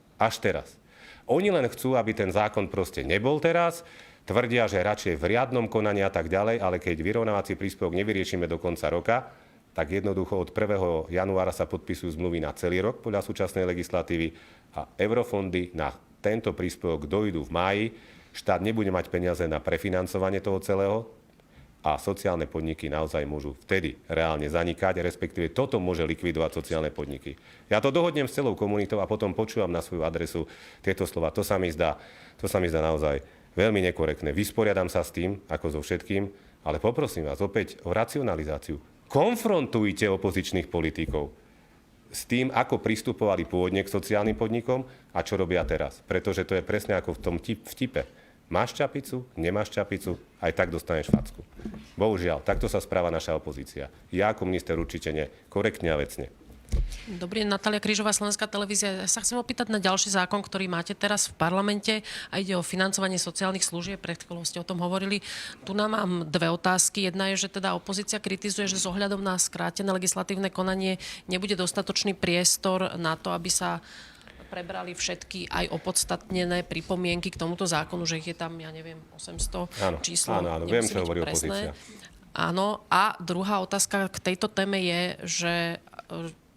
Oni len chcú, aby ten zákon proste nebol teraz, tvrdia, že radšej v riadnom konaní a tak ďalej, ale keď vyrovnávací príspevok nevyriešime do konca roka, tak jednoducho od 1. januára sa podpisujú zmluvy na celý rok podľa súčasnej legislatívy a eurofondy na tento príspevok dojdú v máji. Štát nebude mať peniaze na prefinancovanie toho celého, a sociálne podniky naozaj môžu vtedy reálne zanikať, respektíve toto môže likvidovať sociálne podniky. Ja to dohodnem s celou komunitou a potom počúvam na svoju adresu tieto slova. To sa mi zdá naozaj veľmi nekorektné. Vysporiadam sa s tým, ako so všetkým, ale poprosím vás opäť o racionalizáciu. Konfrontujte opozičných politikov s tým, ako pristupovali pôvodne k sociálnym podnikom a čo robia teraz. Pretože to je presne ako v tom vtipe. Máš čapicu, nemáš čapicu, aj tak dostaneš facku. Bohužiaľ, takto sa správa naša opozícia. Ja ako minister určite nie, korektne a vecne. Dobrý deň, Natália Krížová, Slovenská televízia. Ja sa chcem opýtať na ďalší zákon, ktorý máte teraz v parlamente a ide o financovanie sociálnych služieb. Pred chvíľou ste o tom hovorili. Tu nám mám 2 otázky. Jedna je, že teda opozícia kritizuje, že s ohľadom na skrátené legislatívne konanie nebude dostatočný priestor na to, aby sa prebrali všetky aj opodstatnené pripomienky k tomuto zákonu, že ich je tam, ja neviem, 800 číslo. Áno, viem, čo hovorí opozícia. Áno, a druhá otázka k tejto téme je, že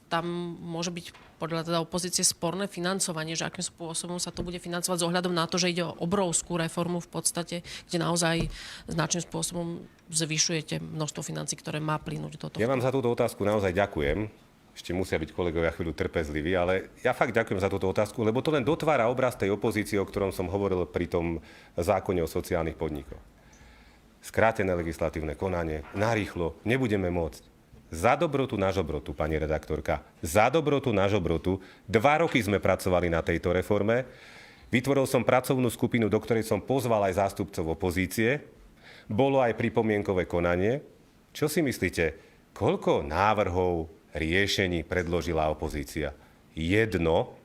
tam môže byť podľa teda opozície sporné financovanie, že akým spôsobom sa to bude financovať s ohľadom na to, že ide o obrovskú reformu v podstate, kde naozaj značným spôsobom zvyšujete množstvo financií, ktoré má plynúť do toho. Ja vám za túto otázku naozaj ďakujem. Ešte musia byť kolegovia chvíľu trpezliví, ale ja fakt ďakujem za túto otázku, lebo to len dotvára obraz tej opozície, o ktorom som hovoril pri tom zákone o sociálnych podnikoch. Skrátené legislatívne konanie, narýchlo, nebudeme môcť. Za dobrotu na žobrotu, pani redaktorka, za dobrotu na žobrotu. 2 roky sme pracovali na tejto reforme. Vytvoril som pracovnú skupinu, do ktorej som pozval aj zástupcov opozície. Bolo aj pripomienkové konanie. Čo si myslíte, koľko návrhov, riešení predložila opozícia? Jedno.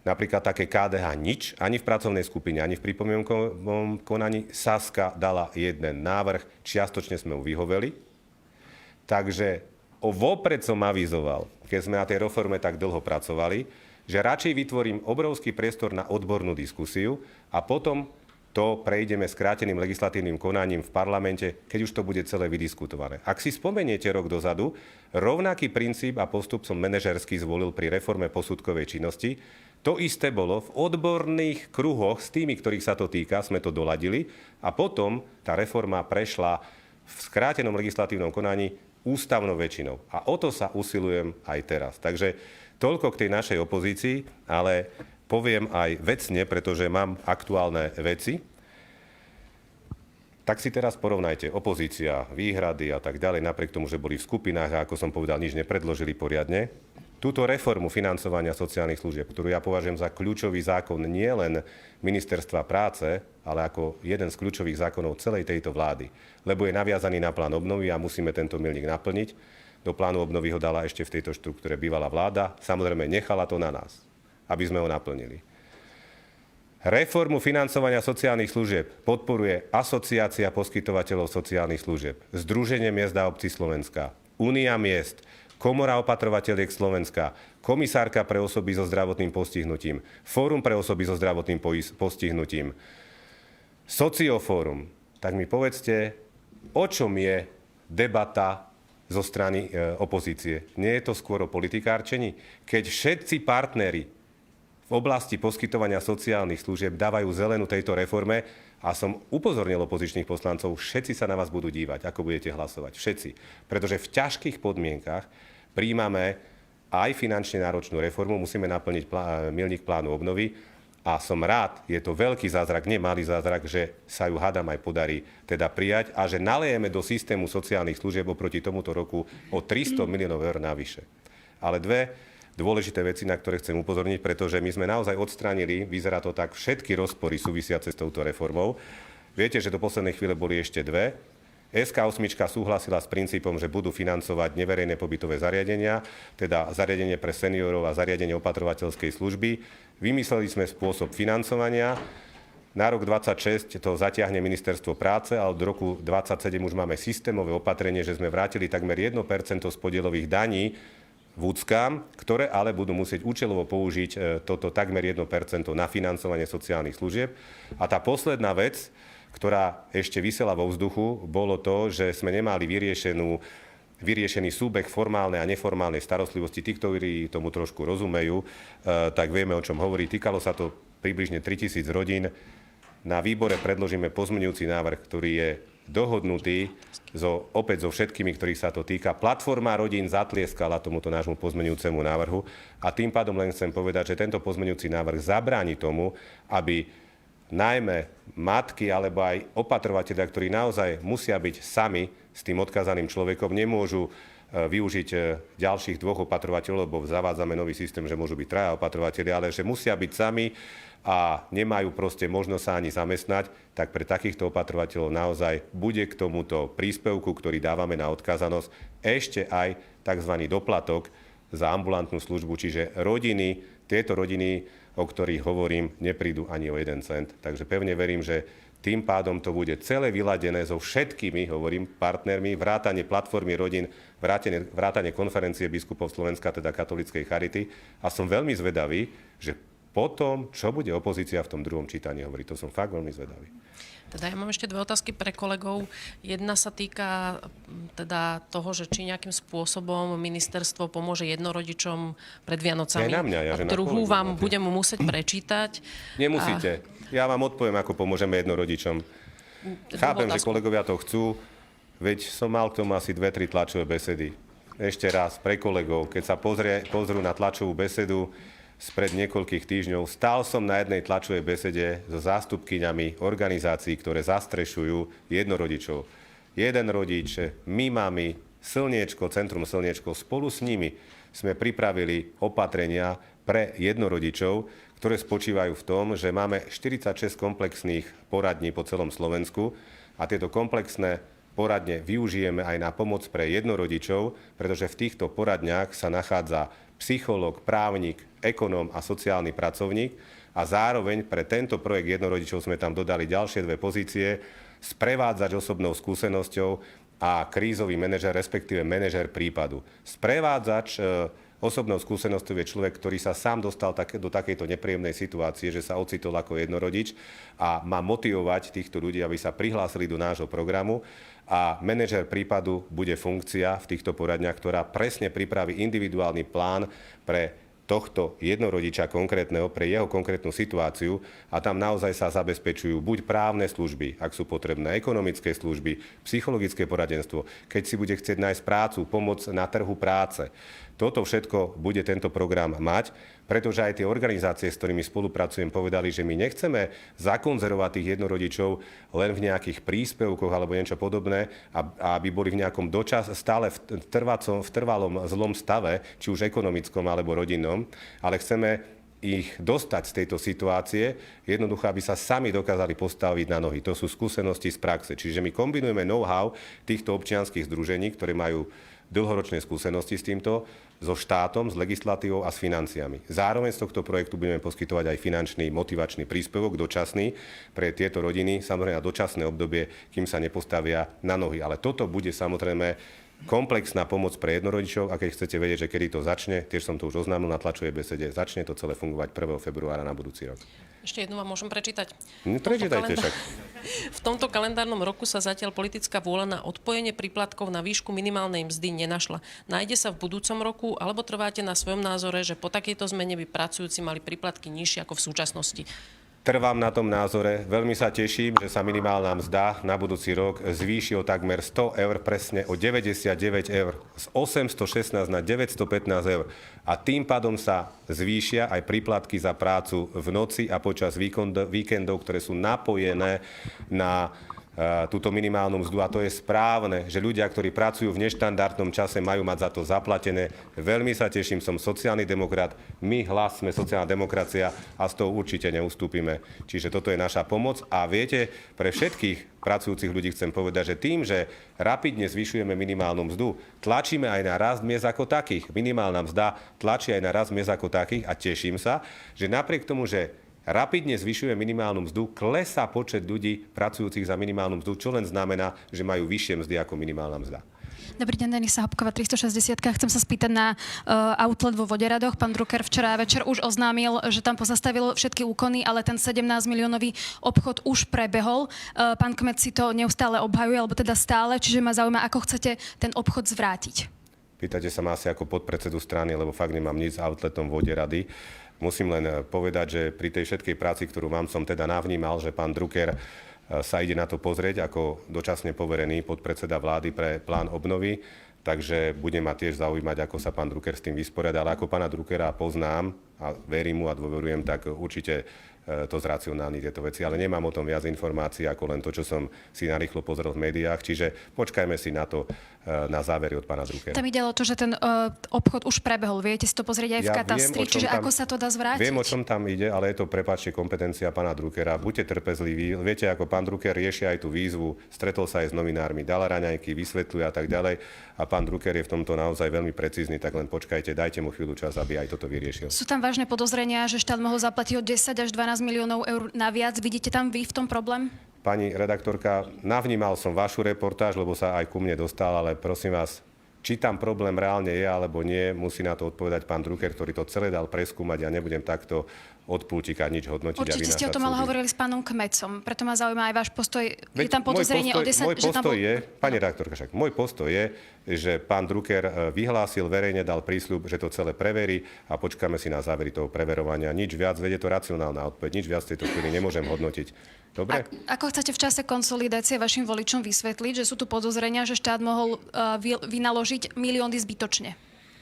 Napríklad také KDH nič, ani v pracovnej skupine, ani v pripomienkovom konaní. Saska dala jeden návrh, čiastočne sme ho vyhoveli. Takže vopred som avizoval, keď sme na tej reforme tak dlho pracovali, že radšej vytvorím obrovský priestor na odbornú diskusiu a potom to prejdeme skráteným legislatívnym konaním v parlamente, keď už to bude celé vydiskutované. Ak si spomeniete rok dozadu, rovnaký princíp a postup som manažersky zvolil pri reforme posudkovej činnosti. To isté bolo v odborných kruhoch s tými, ktorých sa to týka, sme to doladili a potom tá reforma prešla v skrátenom legislatívnom konaní ústavnou väčšinou. A o to sa usilujem aj teraz. Takže toľko k tej našej opozícii, ale poviem aj vecne, pretože mám aktuálne veci. Tak si teraz porovnajte opozícia, výhrady a tak ďalej, napriek tomu, že boli v skupinách a ako som povedal, nič nepredložili poriadne. Túto reformu financovania sociálnych služieb, ktorú ja považujem za kľúčový zákon nielen Ministerstva práce, ale ako jeden z kľúčových zákonov celej tejto vlády, lebo je naviazaný na plán obnovy a musíme tento milník naplniť. Do plánu obnovy ho dala ešte v tejto štruktúre bývalá vláda. Samozrejme, nechala to na nás, aby sme ho naplnili. Reformu financovania sociálnych služieb podporuje Asociácia poskytovateľov sociálnych služieb, Združenie miest a obcí Slovenska, Únia miest, Komora opatrovateľiek Slovenska, Komisárka pre osoby so zdravotným postihnutím, Fórum pre osoby so zdravotným postihnutím, Sociofórum. Tak mi povedzte, o čom je debata zo strany opozície? Nie je to skôr o politikárčení? Keď všetci partneri v oblasti poskytovania sociálnych služieb dávajú zelenú tejto reforme a som upozornil opozičných poslancov, všetci sa na vás budú dívať, ako budete hlasovať. Všetci. Pretože v ťažkých podmienkach príjmame aj finančne náročnú reformu, musíme naplniť milník plánu obnovy a som rád, je to veľký zázrak, nie malý zázrak, že sa ju hádam aj podarí teda prijať a že nalejeme do systému sociálnych služieb oproti tomuto roku o 300 miliónov eur navyše. Ale dve dôležité veci, na ktoré chcem upozorniť, pretože my sme naozaj odstránili, vyzerá to tak, všetky rozpory súvisiace s touto reformou. Viete, že do poslednej chvíle boli ešte dve. SK8 súhlasila s princípom, že budú financovať neverejné pobytové zariadenia, teda zariadenie pre seniorov a zariadenie opatrovateľskej služby. Vymysleli sme spôsob financovania. Na rok 2026 to zatiahne Ministerstvo práce, ale od roku 2027 už máme systémové opatrenie, že sme vrátili takmer 1% z podielových daní vúckám, ktoré ale budú musieť účelovo použiť toto takmer 1% na financovanie sociálnych služieb. A tá posledná vec, ktorá ešte visela vo vzduchu, bolo to, že sme nemali vyriešený súbeh formálnej a neformálnej starostlivosti. Tí, ktorí tomu trošku rozumejú, tak vieme, o čom hovorí. Týkalo sa to približne 3000 rodín. Na výbore predložíme pozmeňujúci návrh, ktorý je dohodnutý opäť so všetkými, ktorých sa to týka. Platforma rodín zatlieskala tomuto nášmu pozmeňujúcemu návrhu a tým pádom len chcem povedať, že tento pozmeňujúci návrh zabráni tomu, aby najmä matky alebo aj opatrovateľia, ktorí naozaj musia byť sami s tým odkázaným človekom, nemôžu využiť ďalších dvoch opatrovateľov, lebo zavádzame nový systém, že môžu byť traja opatrovateľia, ale že musia byť sami a nemajú proste možnosť sa ani zamestnať, tak pre takýchto opatrovateľov naozaj bude k tomuto príspevku, ktorý dávame na odkázanosť, ešte aj tzv. Doplatok za ambulantnú službu, čiže tieto rodiny, o ktorých hovorím, neprídu ani o 1 cent. Takže pevne verím, že tým pádom to bude celé vyladené so všetkými, hovorím, partnermi, vrátane platformy rodín, vrátane konferencie biskupov Slovenska, teda katolíckej charity. A som veľmi zvedavý, že potom, čo bude opozícia v tom druhom čítaní hovoriť. To som fakt veľmi zvedavý. Teda ja mám ešte dve otázky pre kolegov. Jedna sa týka teda toho, že či nejakým spôsobom ministerstvo pomôže jednorodičom pred Vianocami. Aj na mňa, a druhú vám budem musieť prečítať. Nemusíte. Ja vám odpoviem, ako pomôžeme jednorodičom. Chápem, že kolegovia to chcú, veď som mal k tomu asi 2-3 tlačové besedy. Ešte raz, pre kolegov, keď sa pozrú na tlačovú besedu spred niekoľkých týždňov, stál som na jednej tlačovej besede so zástupkyňami organizácií, ktoré zastrešujú jednorodičov. Jeden rodič, my mami, Slniečko, Centrum Slniečko, spolu s nimi sme pripravili opatrenia pre jednorodičov, ktoré spočívajú v tom, že máme 46 komplexných poradní po celom Slovensku a tieto komplexné poradne využijeme aj na pomoc pre jednorodičov, pretože v týchto poradniach sa nachádza psychológ, právnik, ekonóm a sociálny pracovník a zároveň pre tento projekt jednorodičov sme tam dodali ďalšie 2 pozície, sprevádzač osobnou skúsenosťou a krízový manažer, respektíve manažer prípadu. Sprevádzač osobnou skúsenosťou je človek, ktorý sa sám dostal do takejto nepríjemnej situácie, že sa ocitol ako jednorodič a má motivovať týchto ľudí, aby sa prihlásili do nášho programu. A manažer prípadu bude funkcia v týchto poradniach, ktorá presne pripraví individuálny plán pre tohto jednorodiča konkrétneho, pre jeho konkrétnu situáciu a tam naozaj sa zabezpečujú buď právne služby, ak sú potrebné, ekonomické služby, psychologické poradenstvo, keď si bude chcieť nájsť prácu, pomoc na trhu práce. Toto všetko bude tento program mať, pretože aj tie organizácie, s ktorými spolupracujem, povedali, že my nechceme zakonzervovať tých jednorodičov len v nejakých príspevkoch alebo niečo podobné, aby boli v nejakom stále v trvalom zlom stave, či už ekonomickom alebo rodinnom, ale chceme ich dostať z tejto situácie, jednoducho, aby sa sami dokázali postaviť na nohy. To sú skúsenosti z praxe. Čiže my kombinujeme know-how týchto občianskych združení, ktoré majú dlhoročné skúsenosti s týmto, so štátom, s legislatívou a s financiami. Zároveň z tohto projektu budeme poskytovať aj finančný motivačný príspevok, dočasný, pre tieto rodiny, samozrejme na dočasné obdobie, kým sa nepostavia na nohy. Ale toto bude samozrejme komplexná pomoc pre jednorodičov a keď chcete vedieť, že kedy to začne, tiež som to už oznámil na tlačovej besede, začne to celé fungovať 1. februára na budúci rok. Ešte jednu vám môžem prečítať. Prečítajte však. V tomto kalendárnom roku sa zatiaľ politická vôľa na odpojenie príplatkov na výšku minimálnej mzdy nenašla. Nájde sa v budúcom roku, alebo trváte na svojom názore, že po takejto zmene by pracujúci mali príplatky nižšie ako v súčasnosti? Trvám na tom názore. Veľmi sa teším, že sa minimálna mzda na budúci rok zvýši o takmer 100 eur, presne o 99 eur. Z 816 na 915 eur. A tým pádom sa zvýšia aj príplatky za prácu v noci a počas víkendov, ktoré sú napojené na túto minimálnu mzdu a to je správne, že ľudia, ktorí pracujú v neštandardnom čase, majú mať za to zaplatené. Veľmi sa teším, som sociálny demokrat, my Hlas sme sociálna demokracia a z toho určite neustúpime. Čiže toto je naša pomoc a viete, pre všetkých pracujúcich ľudí chcem povedať, že tým, že rapidne zvyšujeme minimálnu mzdu, tlačíme aj na rast miest ako takých. Minimálna mzda tlačí aj na rast miest ako takých a teším sa, že napriek tomu, že rapidne zvyšuje minimálnu mzdu, klesá počet ľudí pracujúcich za minimálnu mzdu, čo len znamená, že majú vyššie mzdy ako minimálna mzda. Dobrý deň, Denisa Hopková, 360. Chcem sa spýtať na outlet vo Voderadoch. Pán Drucker včera večer už oznámil, že tam pozastavil všetky úkony, ale ten 17 miliónový obchod už prebehol. Pán Kmet si to neustále obhajuje, alebo teda stále, čiže ma zaujíma, ako chcete ten obchod zvrátiť. Pýtate sa ma asi ako podpredsedu strany, lebo fakt nemám nič s outletom Voderady. Musím len povedať, že pri tej všetkej práci, ktorú mám, som teda navnímal, že pán Drucker sa ide na to pozrieť ako dočasne poverený podpredseda vlády pre plán obnovy, takže bude ma tiež zaujímať, ako sa pán Drucker s tým vysporiada, ale ako pána Druckera poznám a verím mu a dôverujem, tak určite to zracionálni tieto veci, ale nemám o tom viac informácií ako len to, čo som si narýchlo pozrel v médiách, čiže počkajme si na to, na závery od pána Druckera. Tam ide o to, že ten obchod už prebehol. Viete si to pozrieť aj v katastri, čiže ako sa to dá zvrátiť? Viem, o čom tam ide, ale je to, prepáčte, kompetencia pána Druckera. Buďte trpezliví. Viete, ako pán Drucker riešia aj tú výzvu, stretol sa aj s novinármi, dal raňajky, vysvetľuje a tak ďalej. A pán Drucker je v tomto naozaj veľmi precízny, tak len počkajte, dajte mu chvíľu čas, aby aj toto vyriešil. Sú tam vážne podozrenia, že štát mohol zaplatiť od 10 až 12 miliónov eur naviac. Vidíte tam vy v tom problém? Pani redaktorka, navnímal som vašu reportáž, lebo sa aj ku mne dostal, ale prosím vás, či tam problém reálne je alebo nie, musí na to odpovedať pán Drucker, ktorý to celé dal preskúmať. Ja nebudem takto od pultíka nič hodnotiť. Určite ste o tom ale hovorili s pánom Kmecom, preto ma zaujíma aj váš postoj. Je tam podozrenie o 10... Môj postoj je, pani redaktorka, však môj postoj je, že pán Drucker vyhlásil, verejne dal prísľub, že to celé preverí a počkáme si na závery toho preverovania. Nič viac, vedie to racionálna odpoveď, nič viac tejto chvíli nemôžem hodnotiť. Dobre? Ako chcete v čase konsolidácie vašim voličom vysvetliť, že sú tu podozrenia, že štát mohol vynaložiť milióny zbytočne?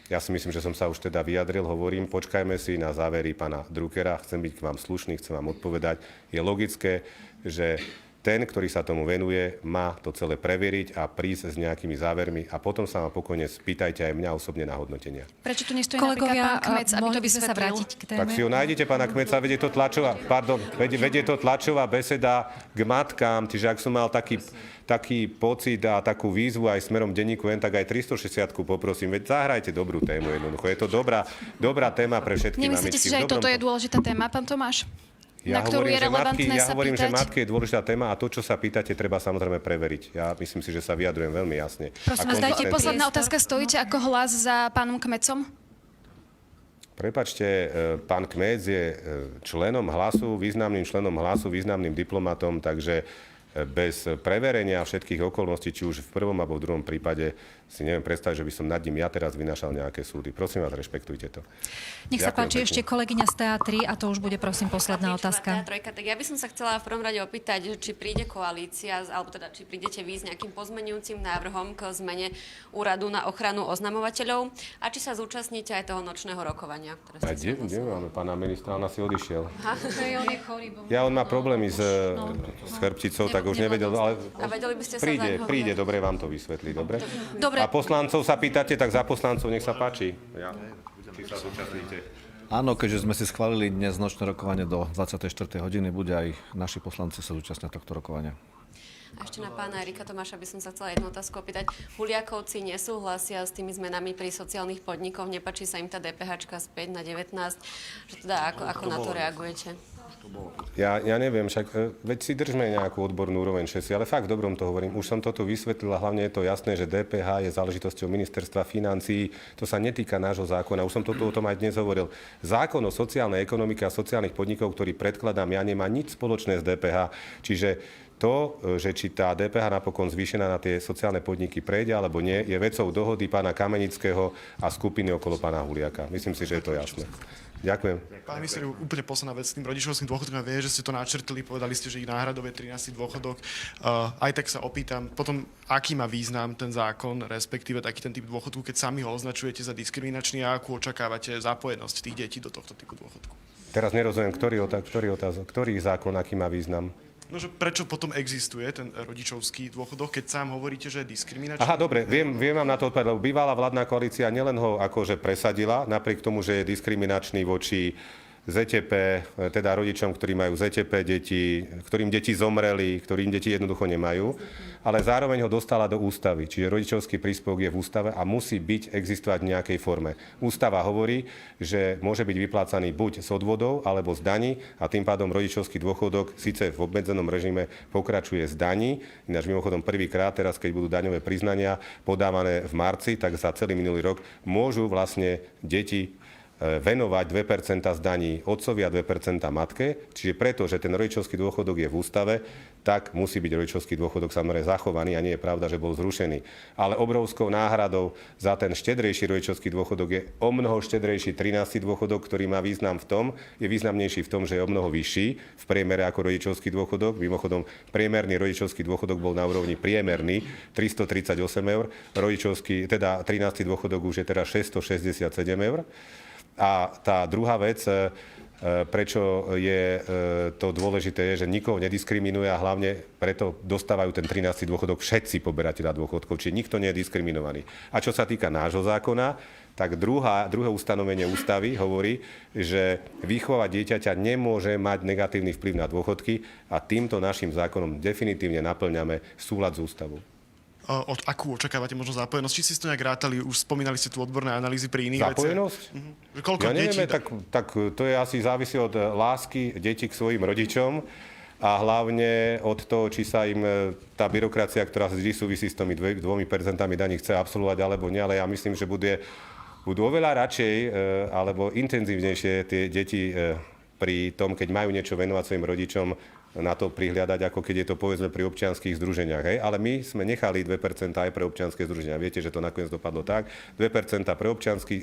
Ja si myslím, že som sa už teda vyjadril, hovorím, počkajme si na závery pána Druckera, chcem byť k vám slušný, chcem vám odpovedať. Je logické, že ten, ktorý sa tomu venuje, má to celé preveriť a prísť s nejakými závermi a potom sa ma pokojne spýtajte aj mňa osobne na hodnotenia. Prečo tu nestojí napríklad pán Kmec, aby to mohli by sme sa vysvetlil? vrátiť k téme? Tak si ho nájdete, pána Kmeca, vedie to tlačová beseda k matkám, čiže ak som mal taký pocit a takú výzvu aj smerom denníku N, tak aj 360 poprosím, veď zahrajte dobrú tému jednoducho. Je to dobrá téma pre všetky mamičky. Nemyslíte si, že aj toto je dôležitá téma, pán Tomáš? Na ktorú je relevantné sa hovorím, že pýtať? matky je dôležitá téma a to, čo sa pýtate, treba samozrejme preveriť. Ja myslím si, že sa vyjadrujem veľmi jasne. Prosím vás, dajte posledná otázka. Stojíte ako hlas za pánom Kmecom? Prepáčte, pán Kmec je členom Hlasu, významným členom Hlasu, významným diplomatom, takže bez preverenia všetkých okolností, či už v prvom alebo v druhom prípade, si neviem predstaviť, že by som nad ním ja teraz vynášal nejaké súdy. Prosím vás, rešpektujte to. Nech sa Ďakujem páči pekne. ešte kolegyňa z TA3 a to už bude prosím posledná otázka. Tak ja by som sa chcela v prvom rade opýtať, či príde koalícia, alebo teda či prídete vy s nejakým pozmenujúcim návrhom k zmene úradu na ochranu oznamovateľov a či sa zúčastníte aj toho nočného rokovania. A kde máme pána ministra? On asi odišiel. On je chorý, Ja, on má problémy s chrbticou, tak už nevedel, ale A vedeli by ste sa príde, dobre vám to vysvetlí, dobre? Dobre. A poslancov sa pýtate, tak za poslancov nech sa páči. Ja. Či sa zúčastníte. Áno, keďže sme si schválili dnes nočné rokovanie do 24. hodiny, bude aj naši poslanci sa zúčastniať tohto rokovania. A ešte na pána Erika Tomáša by som sa chcela jednu otázku opýtať. Huliakovci nesúhlasia s tými zmenami pri sociálnych podnikoch, nepáči sa im tá DPH späť na 19, že teda ako na to reagujete? Ja neviem, však veď si držme nejakú odbornú úroveň všetci, ale fakt v dobrom to hovorím. Už som to tu vysvetlil a hlavne je to jasné, že DPH je záležitosťou ministerstva financií. To sa netýka nášho zákona. Už som to tu o tom aj dnes hovoril. Zákon o sociálnej ekonomike a sociálnych podnikov, ktorý predkladám ja, nemá nič spoločné s DPH. Čiže to, že či tá DPH napokon zvýšená na tie sociálne podniky prejde alebo nie, je vecou dohody pána Kamenického a skupiny okolo pána Huliaka. Myslím si, že je to jasné. Ďakujem. Pán minister, úplne posledná vec s tým rodičovským dôchodkom. Ja viem, že ste to načrtli, povedali ste, že ich náhradou je 13. dôchodok. Aj tak sa opýtam, potom, aký má význam ten zákon, respektíve taký ten typ dôchodku, keď sami ho označujete za diskriminačný a akú očakávate zápojenosť tých detí do tohto typu dôchodku? Teraz nerozumiem, ktorý zákon, aký má význam. No, že prečo potom existuje ten rodičovský dôchodok, keď sám hovoríte, že je diskriminačný? Aha, dobre, viem vám na to odpovedať, lebo bývalá vládna koalícia nielen ho akože presadila, napriek tomu, že je diskriminačný voči ZTP, teda rodičom, ktorí majú ZTP deti, ktorým deti zomreli, ktorým deti jednoducho nemajú, ale zároveň ho dostala do ústavy. Čiže rodičovský príspevok je v ústave a musí existovať v nejakej forme. Ústava hovorí, že môže byť vyplácaný buď z odvodov alebo z daní a tým pádom rodičovský dôchodok síce v obmedzenom režime pokračuje z daní. Ináč mimochodom prvýkrát teraz, keď budú daňové priznania podávané v marci, tak za celý minulý rok môžu vlastne deti venovať 2% z daní otcovi a 2% matke. Čiže preto, že ten rodičovský dôchodok je v ústave, tak musí byť rodičovský dôchodok samozrejme zachovaný a nie je pravda, že bol zrušený. Ale obrovskou náhradou za ten štedrejší rodičovský dôchodok je omnoho štedrejší 13. dôchodok, ktorý má význam v tom, je významnejší v tom, že je omnoho vyšší v priemere ako rodičovský dôchodok. Mimochodom, priemerný rodičovský dôchodok bol na úrovni priemerný 338 eur, rodičovský, teda 13. dôchodok už je teraz 667 eur. A tá druhá vec, prečo je to dôležité, je, že nikoho nediskriminuje a hlavne preto dostávajú ten 13. dôchodok všetci poberatelia dôchodkov, čiže nikto nie je diskriminovaný. A čo sa týka nášho zákona, tak druhé ustanovenie ústavy hovorí, že výchova dieťaťa nemôže mať negatívny vplyv na dôchodky a týmto našim zákonom definitívne naplňame súlad s ústavou. Od akú očakávate možno zápojenosť? Či ste to nejak rátali? Už spomínali ste tu odborné analýzy pri iných Zápojenosť? veciach. Koľko Ja detí? nevieme, tak to je asi závisí od lásky detí k svojim rodičom a hlavne od toho, či sa im tá byrokracia, ktorá vždy súvisí s tými 2% daní, chce absolvovať alebo nie, ale ja myslím, že budú oveľa radšej alebo intenzívnejšie tie deti pri tom, keď majú niečo venovať svojim rodičom, na to prihliadať, ako keď je to povedzme pri občianskych združeniach. Hej? Ale my sme nechali 2% aj pre občianske združenia. Viete, že to nakoniec dopadlo tak. 2%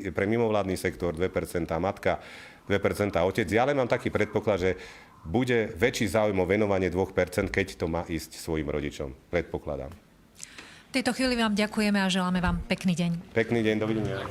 pre mimovládny sektor, 2% matka, 2% otec. Ja len mám taký predpoklad, že bude väčší záujem o venovanie 2%, keď to má ísť svojim rodičom. Predpokladám. V tejto chvíli vám ďakujeme a želáme vám pekný deň. Pekný deň, dovidenia.